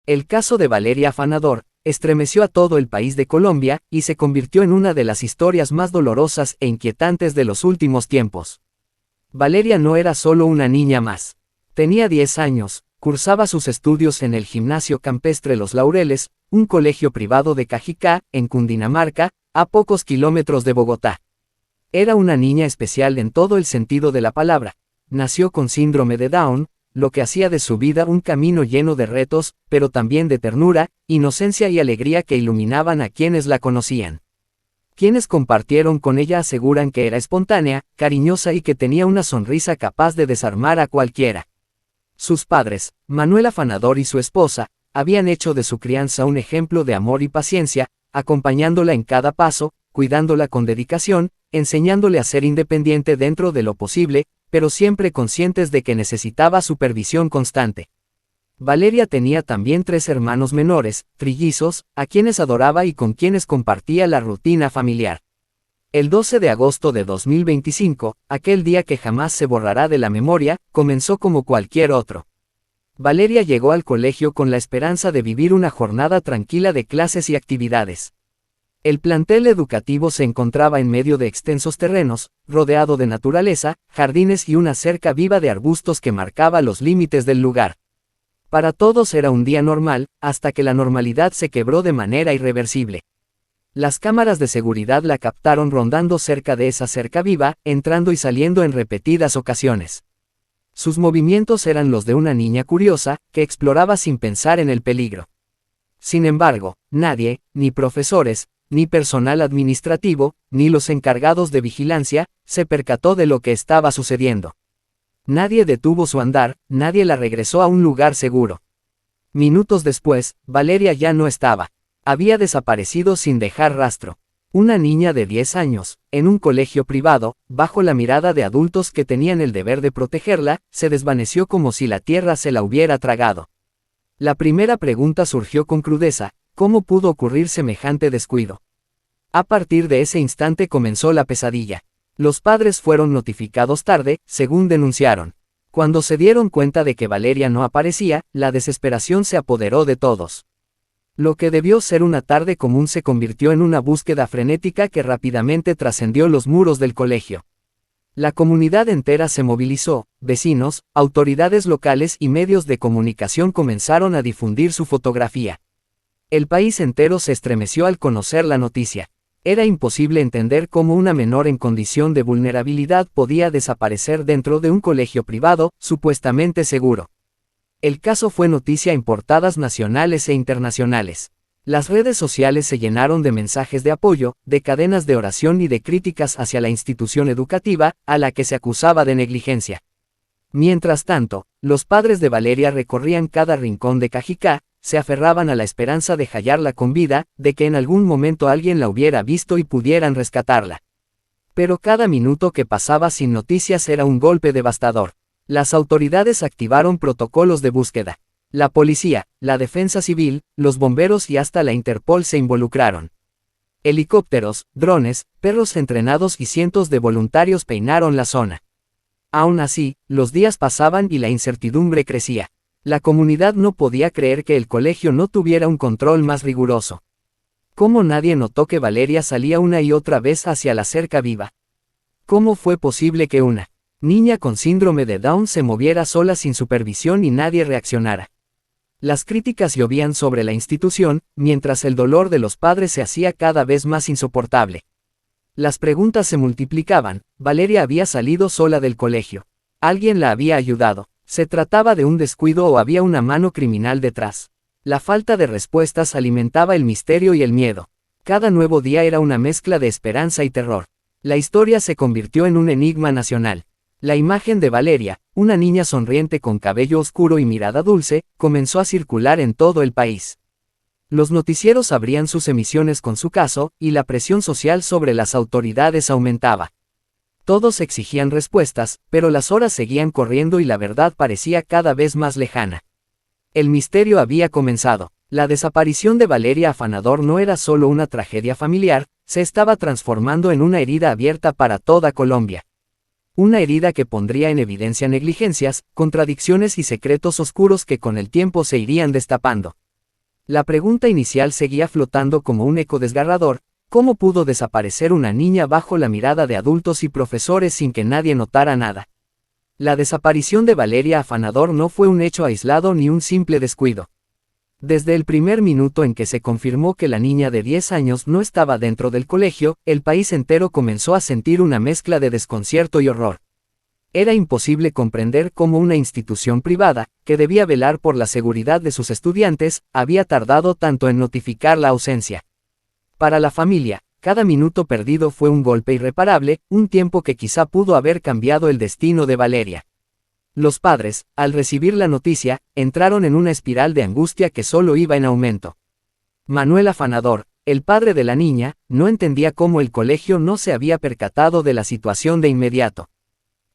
El caso de Valeria Afanador estremeció a todo el país de Colombia y se convirtió en una de las historias más dolorosas e inquietantes de los últimos tiempos. Valeria no era solo una niña más. Tenía 10 años, cursaba sus estudios en el Gimnasio Campestre Los Laureles, un colegio privado de Cajicá, en Cundinamarca, a pocos kilómetros de Bogotá. Era una niña especial en todo el sentido de la palabra. Nació con síndrome de Down, lo que hacía de su vida un camino lleno de retos, pero también de ternura, inocencia y alegría que iluminaban a quienes la conocían. Quienes compartieron con ella aseguran que era espontánea, cariñosa y que tenía una sonrisa capaz de desarmar a cualquiera. Sus padres, Manuel Afanador y su esposa, habían hecho de su crianza un ejemplo de amor y paciencia, acompañándola en cada paso, cuidándola con dedicación, enseñándole a ser independiente dentro de lo posible, pero siempre conscientes de que necesitaba supervisión constante. Valeria tenía también 3 hermanos menores, trillizos, a quienes adoraba y con quienes compartía la rutina familiar. El 12 de agosto de 2025, aquel día que jamás se borrará de la memoria, comenzó como cualquier otro. Valeria llegó al colegio con la esperanza de vivir una jornada tranquila de clases y actividades. El plantel educativo se encontraba en medio de extensos terrenos, rodeado de naturaleza, jardines y una cerca viva de arbustos que marcaba los límites del lugar. Para todos era un día normal, hasta que la normalidad se quebró de manera irreversible. Las cámaras de seguridad la captaron rondando cerca de esa cerca viva, entrando y saliendo en repetidas ocasiones. Sus movimientos eran los de una niña curiosa, que exploraba sin pensar en el peligro. Sin embargo, nadie, ni profesores, ni personal administrativo, ni los encargados de vigilancia, se percató de lo que estaba sucediendo. Nadie detuvo su andar, nadie la regresó a un lugar seguro. Minutos después, Valeria ya no estaba. Había desaparecido sin dejar rastro. Una niña de 10 años, en un colegio privado, bajo la mirada de adultos que tenían el deber de protegerla, se desvaneció como si la tierra se la hubiera tragado. La primera pregunta surgió con crudeza: ¿cómo pudo ocurrir semejante descuido? A partir de ese instante comenzó la pesadilla. Los padres fueron notificados tarde, según denunciaron. Cuando se dieron cuenta de que Valeria no aparecía, la desesperación se apoderó de todos. Lo que debió ser una tarde común se convirtió en una búsqueda frenética que rápidamente trascendió los muros del colegio. La comunidad entera se movilizó, vecinos, autoridades locales y medios de comunicación comenzaron a difundir su fotografía. El país entero se estremeció al conocer la noticia. Era imposible entender cómo una menor en condición de vulnerabilidad podía desaparecer dentro de un colegio privado, supuestamente seguro. El caso fue noticia en portadas nacionales e internacionales. Las redes sociales se llenaron de mensajes de apoyo, de cadenas de oración y de críticas hacia la institución educativa, a la que se acusaba de negligencia. Mientras tanto, los padres de Valeria recorrían cada rincón de Cajicá, se aferraban a la esperanza de hallarla con vida, de que en algún momento alguien la hubiera visto y pudieran rescatarla. Pero cada minuto que pasaba sin noticias era un golpe devastador. Las autoridades activaron protocolos de búsqueda. La policía, la defensa civil, los bomberos y hasta la Interpol se involucraron. Helicópteros, drones, perros entrenados y cientos de voluntarios peinaron la zona. Aún así, los días pasaban y la incertidumbre crecía. La comunidad no podía creer que el colegio no tuviera un control más riguroso. ¿Cómo nadie notó que Valeria salía una y otra vez hacia la cerca viva? ¿Cómo fue posible que una niña con síndrome de Down se moviera sola sin supervisión y nadie reaccionara? Las críticas llovían sobre la institución, mientras el dolor de los padres se hacía cada vez más insoportable. Las preguntas se multiplicaban. Valeria había salido sola del colegio. ¿Alguien la había ayudado? ¿Se trataba de un descuido o había una mano criminal detrás? La falta de respuestas alimentaba el misterio y el miedo. Cada nuevo día era una mezcla de esperanza y terror. La historia se convirtió en un enigma nacional. La imagen de Valeria, una niña sonriente con cabello oscuro y mirada dulce, comenzó a circular en todo el país. Los noticieros abrían sus emisiones con su caso, y la presión social sobre las autoridades aumentaba. Todos exigían respuestas, pero las horas seguían corriendo y la verdad parecía cada vez más lejana. El misterio había comenzado. La desaparición de Valeria Afanador no era solo una tragedia familiar, se estaba transformando en una herida abierta para toda Colombia. Una herida que pondría en evidencia negligencias, contradicciones y secretos oscuros que con el tiempo se irían destapando. La pregunta inicial seguía flotando como un eco desgarrador: ¿cómo pudo desaparecer una niña bajo la mirada de adultos y profesores sin que nadie notara nada? La desaparición de Valeria Afanador no fue un hecho aislado ni un simple descuido. Desde el primer minuto en que se confirmó que la niña de 10 años no estaba dentro del colegio, el país entero comenzó a sentir una mezcla de desconcierto y horror. Era imposible comprender cómo una institución privada, que debía velar por la seguridad de sus estudiantes, había tardado tanto en notificar la ausencia. Para la familia, cada minuto perdido fue un golpe irreparable, un tiempo que quizá pudo haber cambiado el destino de Valeria. Los padres, al recibir la noticia, entraron en una espiral de angustia que solo iba en aumento. Manuel Afanador, el padre de la niña, no entendía cómo el colegio no se había percatado de la situación de inmediato.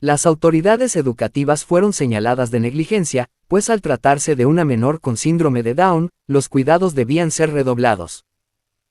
Las autoridades educativas fueron señaladas de negligencia, pues al tratarse de una menor con síndrome de Down, los cuidados debían ser redoblados.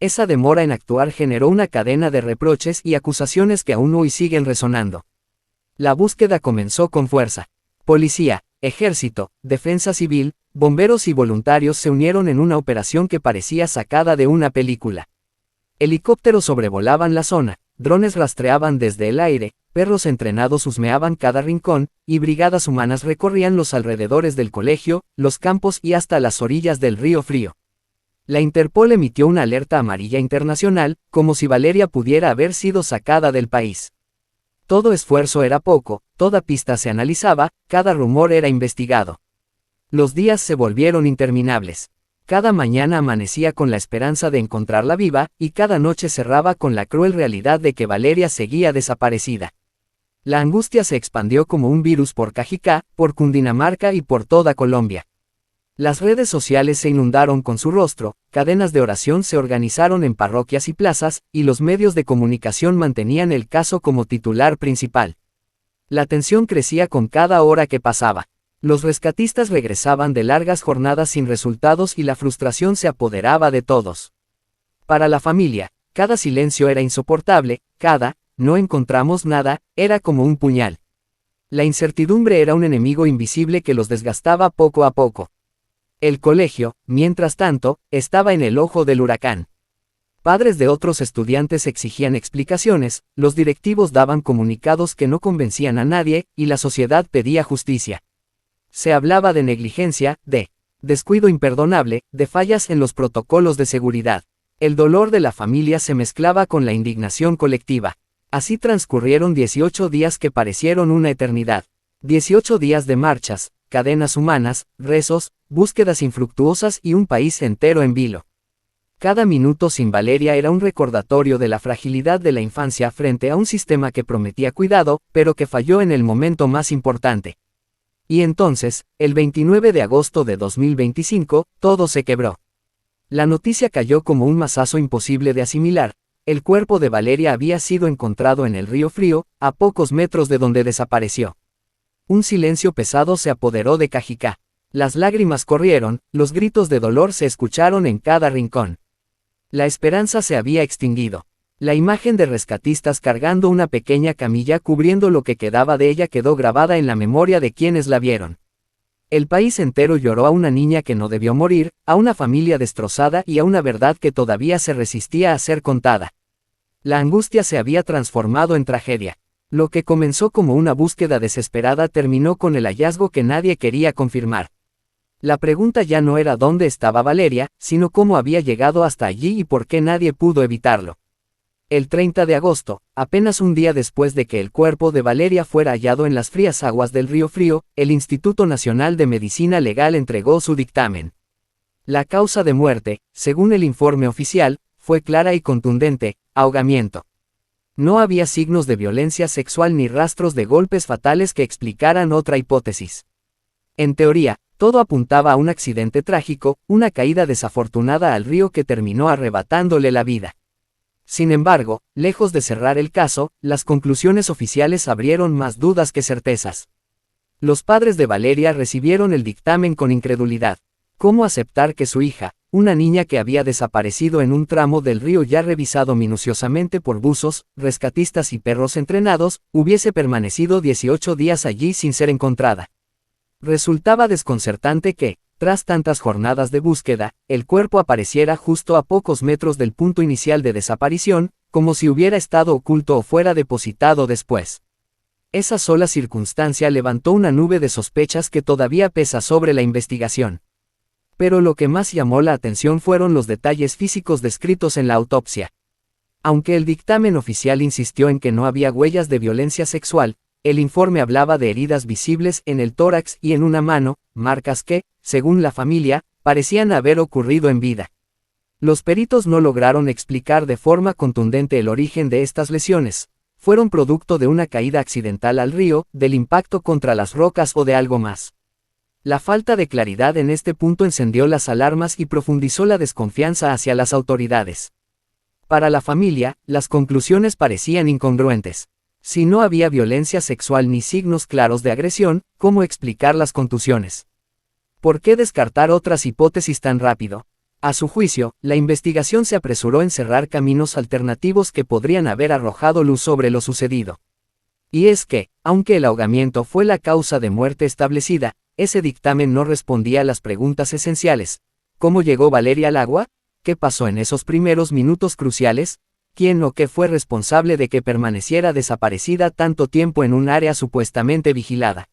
Esa demora en actuar generó una cadena de reproches y acusaciones que aún hoy siguen resonando. La búsqueda comenzó con fuerza. Policía, ejército, defensa civil, bomberos y voluntarios se unieron en una operación que parecía sacada de una película. Helicópteros sobrevolaban la zona, drones rastreaban desde el aire, perros entrenados husmeaban cada rincón, y brigadas humanas recorrían los alrededores del colegio, los campos y hasta las orillas del Río Frío. La Interpol emitió una alerta amarilla internacional, como si Valeria pudiera haber sido sacada del país. Todo esfuerzo era poco, toda pista se analizaba, cada rumor era investigado. Los días se volvieron interminables. Cada mañana amanecía con la esperanza de encontrarla viva, y cada noche cerraba con la cruel realidad de que Valeria seguía desaparecida. La angustia se expandió como un virus por Cajicá, por Cundinamarca y por toda Colombia. Las redes sociales se inundaron con su rostro, cadenas de oración se organizaron en parroquias y plazas, y los medios de comunicación mantenían el caso como titular principal. La tensión crecía con cada hora que pasaba. Los rescatistas regresaban de largas jornadas sin resultados y la frustración se apoderaba de todos. Para la familia, cada silencio era insoportable, no encontramos nada, era como un puñal. La incertidumbre era un enemigo invisible que los desgastaba poco a poco. El colegio, mientras tanto, estaba en el ojo del huracán. Padres de otros estudiantes exigían explicaciones, los directivos daban comunicados que no convencían a nadie, y la sociedad pedía justicia. Se hablaba de negligencia, de descuido imperdonable, de fallas en los protocolos de seguridad. El dolor de la familia se mezclaba con la indignación colectiva. Así transcurrieron 18 días que parecieron una eternidad. 18 días de marchas, cadenas humanas, rezos, búsquedas infructuosas y un país entero en vilo. Cada minuto sin Valeria era un recordatorio de la fragilidad de la infancia frente a un sistema que prometía cuidado, pero que falló en el momento más importante. Y entonces, el 29 de agosto de 2025, todo se quebró. La noticia cayó como un mazazo imposible de asimilar. El cuerpo de Valeria había sido encontrado en el Río Frío, a pocos metros de donde desapareció. Un silencio pesado se apoderó de Cajicá. Las lágrimas corrieron, los gritos de dolor se escucharon en cada rincón. La esperanza se había extinguido. La imagen de rescatistas cargando una pequeña camilla cubriendo lo que quedaba de ella quedó grabada en la memoria de quienes la vieron. El país entero lloró a una niña que no debió morir, a una familia destrozada y a una verdad que todavía se resistía a ser contada. La angustia se había transformado en tragedia. Lo que comenzó como una búsqueda desesperada terminó con el hallazgo que nadie quería confirmar. La pregunta ya no era dónde estaba Valeria, sino cómo había llegado hasta allí y por qué nadie pudo evitarlo. El 30 de agosto, apenas un día después de que el cuerpo de Valeria fuera hallado en las frías aguas del Río Frío, el Instituto Nacional de Medicina Legal entregó su dictamen. La causa de muerte, según el informe oficial, fue clara y contundente: ahogamiento. No había signos de violencia sexual ni rastros de golpes fatales que explicaran otra hipótesis. En teoría, todo apuntaba a un accidente trágico, una caída desafortunada al río que terminó arrebatándole la vida. Sin embargo, lejos de cerrar el caso, las conclusiones oficiales abrieron más dudas que certezas. Los padres de Valeria recibieron el dictamen con incredulidad. ¿Cómo aceptar que su hija, una niña que había desaparecido en un tramo del río ya revisado minuciosamente por buzos, rescatistas y perros entrenados, hubiese permanecido 18 días allí sin ser encontrada? Resultaba desconcertante que, tras tantas jornadas de búsqueda, el cuerpo apareciera justo a pocos metros del punto inicial de desaparición, como si hubiera estado oculto o fuera depositado después. Esa sola circunstancia levantó una nube de sospechas que todavía pesa sobre la investigación. Pero lo que más llamó la atención fueron los detalles físicos descritos en la autopsia. Aunque el dictamen oficial insistió en que no había huellas de violencia sexual, el informe hablaba de heridas visibles en el tórax y en una mano, marcas que, según la familia, parecían haber ocurrido en vida. Los peritos no lograron explicar de forma contundente el origen de estas lesiones. Fueron producto de una caída accidental al río, del impacto contra las rocas o de algo más. La falta de claridad en este punto encendió las alarmas y profundizó la desconfianza hacia las autoridades. Para la familia, las conclusiones parecían incongruentes. Si no había violencia sexual ni signos claros de agresión, ¿cómo explicar las contusiones? ¿Por qué descartar otras hipótesis tan rápido? A su juicio, la investigación se apresuró en cerrar caminos alternativos que podrían haber arrojado luz sobre lo sucedido. Y es que, aunque el ahogamiento fue la causa de muerte establecida, ese dictamen no respondía a las preguntas esenciales. ¿Cómo llegó Valeria al agua? ¿Qué pasó en esos primeros minutos cruciales? ¿Quién o qué fue responsable de que permaneciera desaparecida tanto tiempo en un área supuestamente vigilada?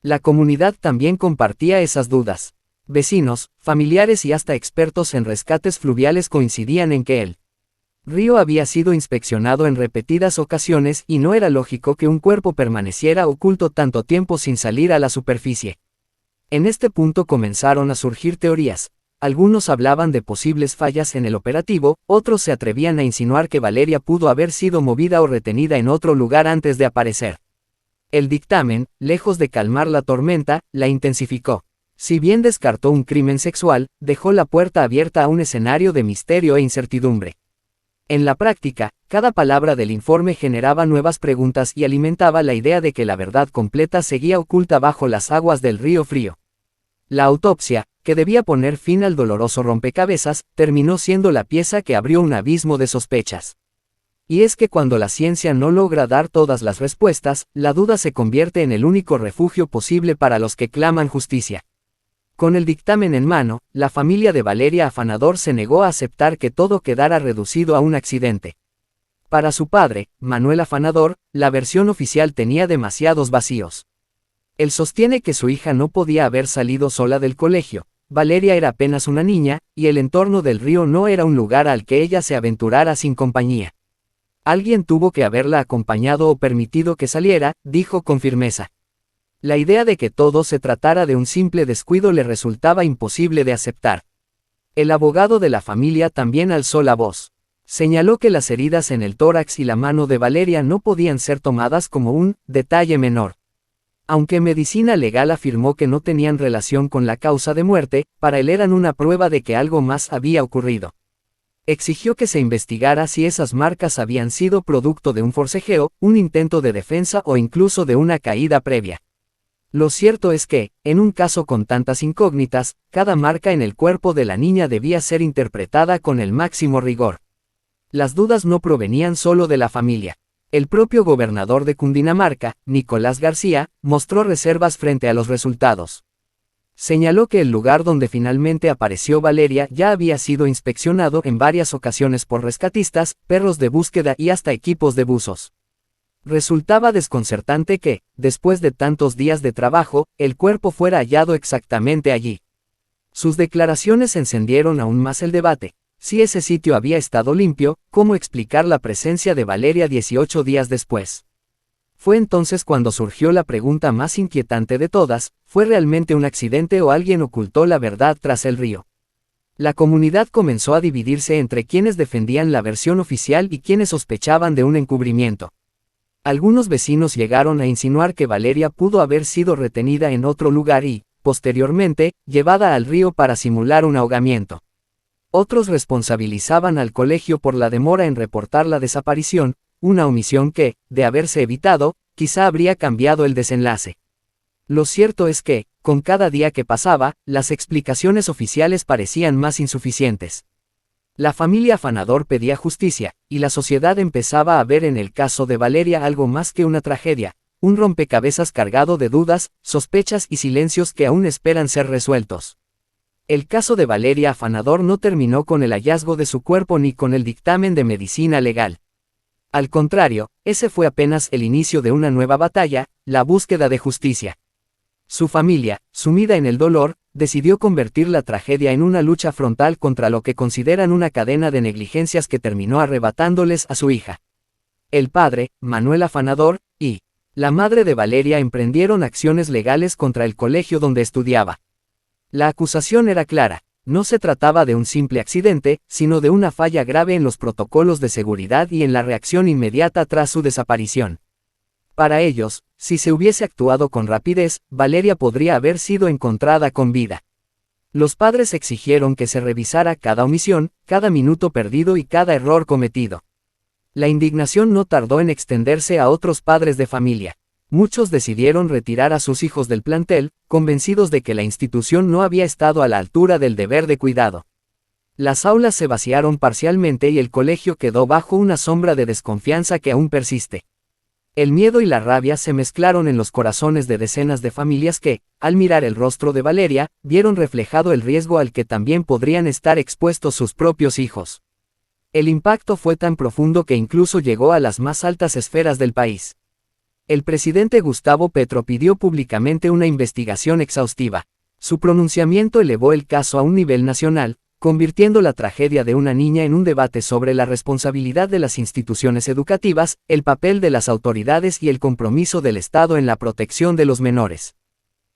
La comunidad también compartía esas dudas. Vecinos, familiares y hasta expertos en rescates fluviales coincidían en que el río había sido inspeccionado en repetidas ocasiones y no era lógico que un cuerpo permaneciera oculto tanto tiempo sin salir a la superficie. En este punto comenzaron a surgir teorías. Algunos hablaban de posibles fallas en el operativo, otros se atrevían a insinuar que Valeria pudo haber sido movida o retenida en otro lugar antes de aparecer. El dictamen, lejos de calmar la tormenta, la intensificó. Si bien descartó un crimen sexual, dejó la puerta abierta a un escenario de misterio e incertidumbre. En la práctica, cada palabra del informe generaba nuevas preguntas y alimentaba la idea de que la verdad completa seguía oculta bajo las aguas del río Frío. La autopsia, que debía poner fin al doloroso rompecabezas, terminó siendo la pieza que abrió un abismo de sospechas. Y es que cuando la ciencia no logra dar todas las respuestas, la duda se convierte en el único refugio posible para los que claman justicia. Con el dictamen en mano, la familia de Valeria Afanador se negó a aceptar que todo quedara reducido a un accidente. Para su padre, Manuel Afanador, la versión oficial tenía demasiados vacíos. Él sostiene que su hija no podía haber salido sola del colegio. Valeria era apenas una niña, y el entorno del río no era un lugar al que ella se aventurara sin compañía. Alguien tuvo que haberla acompañado o permitido que saliera, dijo con firmeza. La idea de que todo se tratara de un simple descuido le resultaba imposible de aceptar. El abogado de la familia también alzó la voz. Señaló que las heridas en el tórax y la mano de Valeria no podían ser tomadas como un detalle menor. Aunque Medicina Legal afirmó que no tenían relación con la causa de muerte, para él eran una prueba de que algo más había ocurrido. Exigió que se investigara si esas marcas habían sido producto de un forcejeo, un intento de defensa o incluso de una caída previa. Lo cierto es que, en un caso con tantas incógnitas, cada marca en el cuerpo de la niña debía ser interpretada con el máximo rigor. Las dudas no provenían solo de la familia. El propio gobernador de Cundinamarca, Nicolás García, mostró reservas frente a los resultados. Señaló que el lugar donde finalmente apareció Valeria ya había sido inspeccionado en varias ocasiones por rescatistas, perros de búsqueda y hasta equipos de buzos. Resultaba desconcertante que, después de tantos días de trabajo, el cuerpo fuera hallado exactamente allí. Sus declaraciones encendieron aún más el debate. Si ese sitio había estado limpio, ¿cómo explicar la presencia de Valeria 18 días después? Fue entonces cuando surgió la pregunta más inquietante de todas: ¿fue realmente un accidente o alguien ocultó la verdad tras el río? La comunidad comenzó a dividirse entre quienes defendían la versión oficial y quienes sospechaban de un encubrimiento. Algunos vecinos llegaron a insinuar que Valeria pudo haber sido retenida en otro lugar y, posteriormente, llevada al río para simular un ahogamiento. Otros responsabilizaban al colegio por la demora en reportar la desaparición, una omisión que, de haberse evitado, quizá habría cambiado el desenlace. Lo cierto es que, con cada día que pasaba, las explicaciones oficiales parecían más insuficientes. La familia Afanador pedía justicia, y la sociedad empezaba a ver en el caso de Valeria algo más que una tragedia, un rompecabezas cargado de dudas, sospechas y silencios que aún esperan ser resueltos. El caso de Valeria Afanador no terminó con el hallazgo de su cuerpo ni con el dictamen de medicina legal. Al contrario, ese fue apenas el inicio de una nueva batalla, la búsqueda de justicia. Su familia, sumida en el dolor, decidió convertir la tragedia en una lucha frontal contra lo que consideran una cadena de negligencias que terminó arrebatándoles a su hija. El padre, Manuel Afanador, y la madre de Valeria emprendieron acciones legales contra el colegio donde estudiaba. La acusación era clara. No se trataba de un simple accidente, sino de una falla grave en los protocolos de seguridad y en la reacción inmediata tras su desaparición. Para ellos, si se hubiese actuado con rapidez, Valeria podría haber sido encontrada con vida. Los padres exigieron que se revisara cada omisión, cada minuto perdido y cada error cometido. La indignación no tardó en extenderse a otros padres de familia. Muchos decidieron retirar a sus hijos del plantel, convencidos de que la institución no había estado a la altura del deber de cuidado. Las aulas se vaciaron parcialmente y el colegio quedó bajo una sombra de desconfianza que aún persiste. El miedo y la rabia se mezclaron en los corazones de decenas de familias que, al mirar el rostro de Valeria, vieron reflejado el riesgo al que también podrían estar expuestos sus propios hijos. El impacto fue tan profundo que incluso llegó a las más altas esferas del país. El presidente Gustavo Petro pidió públicamente una investigación exhaustiva. Su pronunciamiento elevó el caso a un nivel nacional, convirtiendo la tragedia de una niña en un debate sobre la responsabilidad de las instituciones educativas, el papel de las autoridades y el compromiso del Estado en la protección de los menores.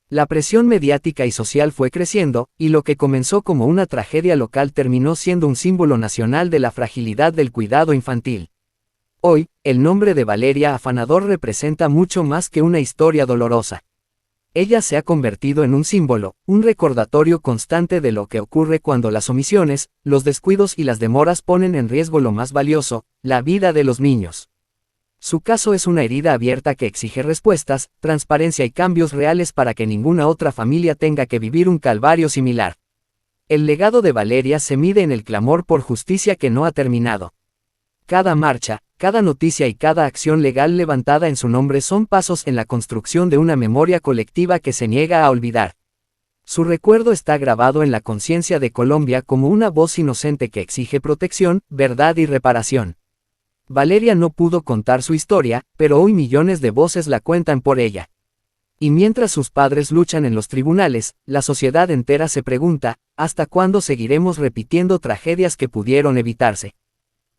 La presión mediática y social fue creciendo, y lo que comenzó como una tragedia local terminó siendo un símbolo nacional de la fragilidad del cuidado infantil. Hoy, el nombre de Valeria Afanador representa mucho más que una historia dolorosa. Ella se ha convertido en un símbolo, un recordatorio constante de lo que ocurre cuando las omisiones, los descuidos y las demoras ponen en riesgo lo más valioso, la vida de los niños. Su caso es una herida abierta que exige respuestas, transparencia y cambios reales para que ninguna otra familia tenga que vivir un calvario similar. El legado de Valeria se mide en el clamor por justicia que no ha terminado. Cada marcha, cada noticia y cada acción legal levantada en su nombre son pasos en la construcción de una memoria colectiva que se niega a olvidar. Su recuerdo está grabado en la conciencia de Colombia como una voz inocente que exige protección, verdad y reparación. Valeria no pudo contar su historia, pero hoy millones de voces la cuentan por ella. Y mientras sus padres luchan en los tribunales, la sociedad entera se pregunta, ¿hasta cuándo seguiremos repitiendo tragedias que pudieron evitarse?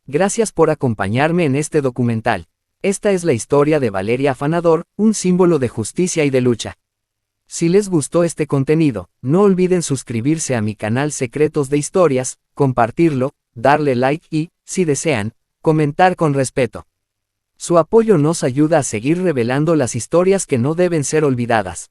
Gracias por acompañarme en este documental. Esta es la historia de Valeria Afanador, un símbolo de justicia y de lucha. Si les gustó este contenido, no olviden suscribirse a mi canal Secretos de Historias, compartirlo, darle like y, si desean, comentar con respeto. Su apoyo nos ayuda a seguir revelando las historias que no deben ser olvidadas.